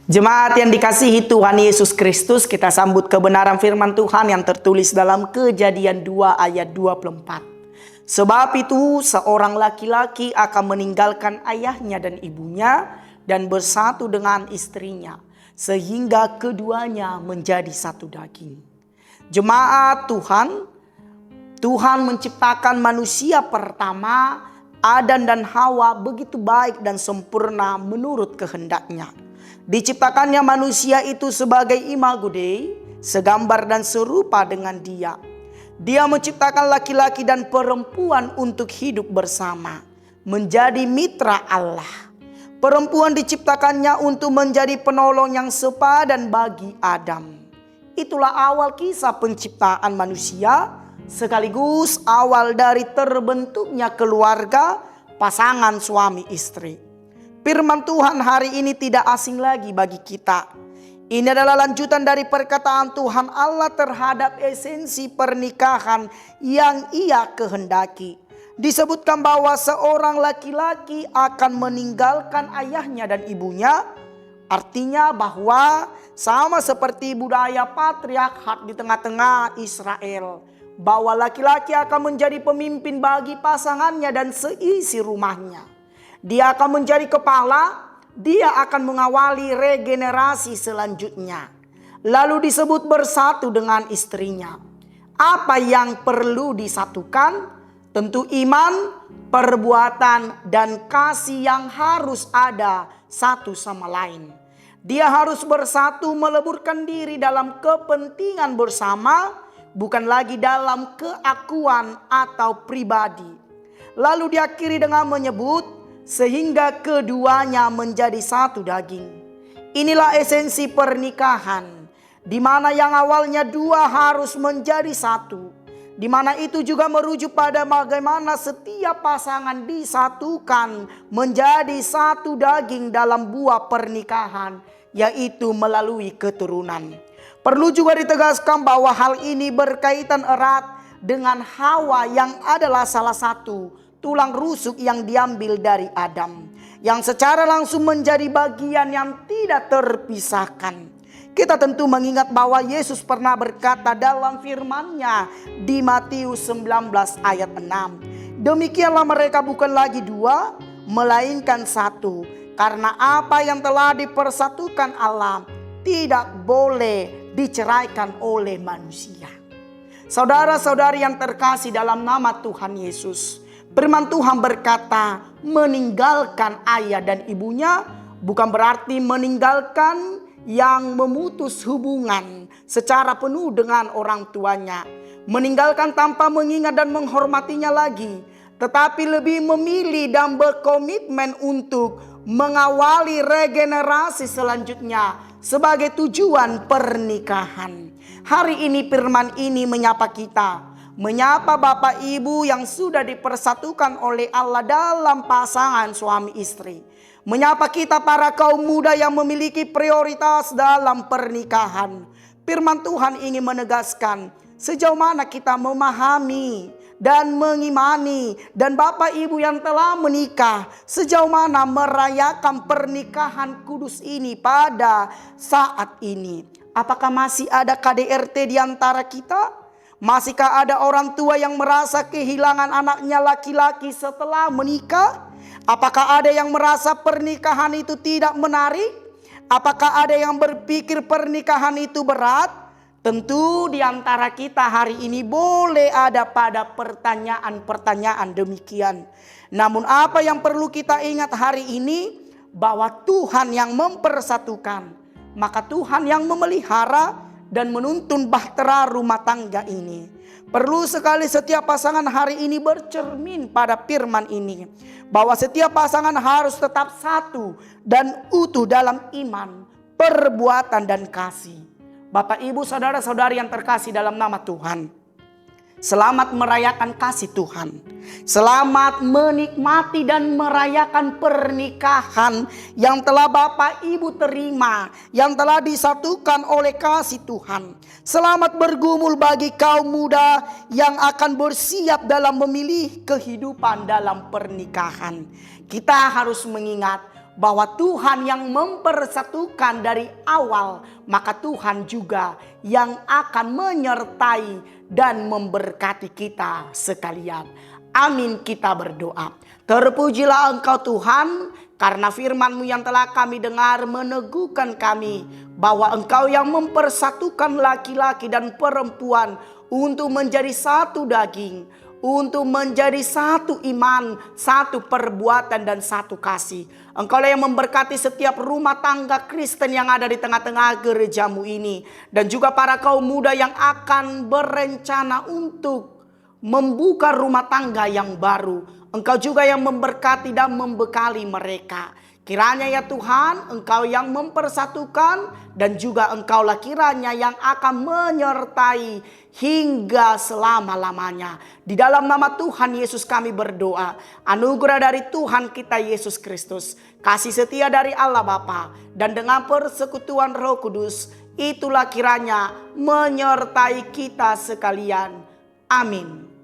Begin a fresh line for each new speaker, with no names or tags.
Jemaat yang dikasihi Tuhan Yesus Kristus, kita sambut kebenaran firman Tuhan yang tertulis dalam Kejadian 2 ayat 24. Sebab itu seorang laki-laki akan meninggalkan ayahnya dan ibunya dan bersatu dengan istrinya, sehingga keduanya menjadi satu daging. Jemaat Tuhan menciptakan manusia pertama, Adam dan Hawa, begitu baik dan sempurna menurut kehendaknya. Diciptakannya manusia itu sebagai imago Dei, segambar dan serupa dengan Dia. Dia menciptakan laki-laki dan perempuan untuk hidup bersama, menjadi mitra Allah. Perempuan diciptakannya untuk menjadi penolong yang sepadan bagi Adam. Itulah awal kisah penciptaan manusia, sekaligus awal dari terbentuknya keluarga, pasangan suami istri. Firman Tuhan hari ini tidak asing lagi bagi kita. Ini adalah lanjutan dari perkataan Tuhan Allah terhadap esensi pernikahan yang Ia kehendaki. Disebutkan bahwa seorang laki-laki akan meninggalkan ayahnya dan ibunya. Artinya bahwa sama seperti budaya patriarkat di tengah-tengah Israel, bahwa laki-laki akan menjadi pemimpin bagi pasangannya dan seisi rumahnya. Dia akan menjadi kepala, dia akan mengawali regenerasi selanjutnya. Lalu disebut bersatu dengan istrinya. Apa yang perlu disatukan? Tentu iman, perbuatan, dan kasih yang harus ada satu sama lain. Dia harus bersatu meleburkan diri dalam kepentingan bersama, bukan lagi dalam keakuan atau pribadi. Lalu diakhiri dengan menyebut, sehingga keduanya menjadi satu daging. Inilah esensi pernikahan, di mana yang awalnya dua harus menjadi satu. Di mana itu juga merujuk pada bagaimana setiap pasangan disatukan menjadi satu daging dalam buah pernikahan, yaitu melalui keturunan. Perlu juga ditegaskan bahwa hal ini berkaitan erat dengan Hawa yang adalah salah satu tulang rusuk yang diambil dari Adam, yang secara langsung menjadi bagian yang tidak terpisahkan. Kita tentu mengingat bahwa Yesus pernah berkata dalam firman-Nya di Matius 19 ayat 6. Demikianlah mereka bukan lagi dua, melainkan satu. Karena apa yang telah dipersatukan Allah tidak boleh diceraikan oleh manusia. Saudara-saudari yang terkasih dalam nama Tuhan Yesus, firman Tuhan berkata meninggalkan ayah dan ibunya bukan berarti meninggalkan yang memutus hubungan secara penuh dengan orang tuanya. Meninggalkan tanpa mengingat dan menghormatinya lagi, tetapi lebih memilih dan berkomitmen untuk mengawali regenerasi selanjutnya sebagai tujuan pernikahan. Hari ini firman ini menyapa kita, menyapa Bapak Ibu yang sudah dipersatukan oleh Allah dalam pasangan suami istri. Menyapa kita para kaum muda yang memiliki prioritas dalam pernikahan. Firman Tuhan ingin menegaskan sejauh mana kita memahami dan mengimani, dan Bapak Ibu yang telah menikah sejauh mana merayakan pernikahan kudus ini pada saat ini. Apakah masih ada KDRT di antara kita? Masihkah ada orang tua yang merasa kehilangan anaknya laki-laki setelah menikah? Apakah ada yang merasa pernikahan itu tidak menarik? Apakah ada yang berpikir pernikahan itu berat? Tentu di antara kita hari ini boleh ada pada pertanyaan-pertanyaan demikian. Namun apa yang perlu kita ingat hari ini, bahwa Tuhan yang mempersatukan, maka Tuhan yang memelihara dan menuntun bahtera rumah tangga ini. Perlu sekali setiap pasangan hari ini bercermin pada firman ini, bahwa setiap pasangan harus tetap satu dan utuh dalam iman, perbuatan, dan kasih. Bapak, Ibu, saudara-saudari yang terkasih dalam nama Tuhan, selamat merayakan kasih Tuhan. Selamat menikmati dan merayakan pernikahan yang telah Bapak Ibu terima, yang telah disatukan oleh kasih Tuhan. Selamat bergumul bagi kaum muda yang akan bersiap dalam memilih kehidupan dalam pernikahan. Kita harus mengingat bahwa Tuhan yang mempersatukan dari awal, maka Tuhan juga yang akan menyertai dan memberkati kita sekalian. Amin, kita berdoa. Terpujilah Engkau Tuhan, karena firman-Mu yang telah kami dengar meneguhkan kami bahwa Engkau yang mempersatukan laki-laki dan perempuan untuk menjadi satu daging, untuk menjadi satu iman, satu perbuatan dan satu kasih. Engkau lah yang memberkati setiap rumah tangga Kristen yang ada di tengah-tengah gereja-Mu ini, dan juga para kaum muda yang akan berencana untuk membuka rumah tangga yang baru. Engkau juga yang memberkati dan membekali mereka. Kiranya ya Tuhan, Engkau yang mempersatukan, dan juga Engkaulah kiranya yang akan menyertai hingga selama-lamanya. Di dalam nama Tuhan Yesus kami berdoa. Anugerah dari Tuhan kita Yesus Kristus, kasih setia dari Allah Bapa, dan dengan persekutuan Roh Kudus, itulah kiranya menyertai kita sekalian. Amin.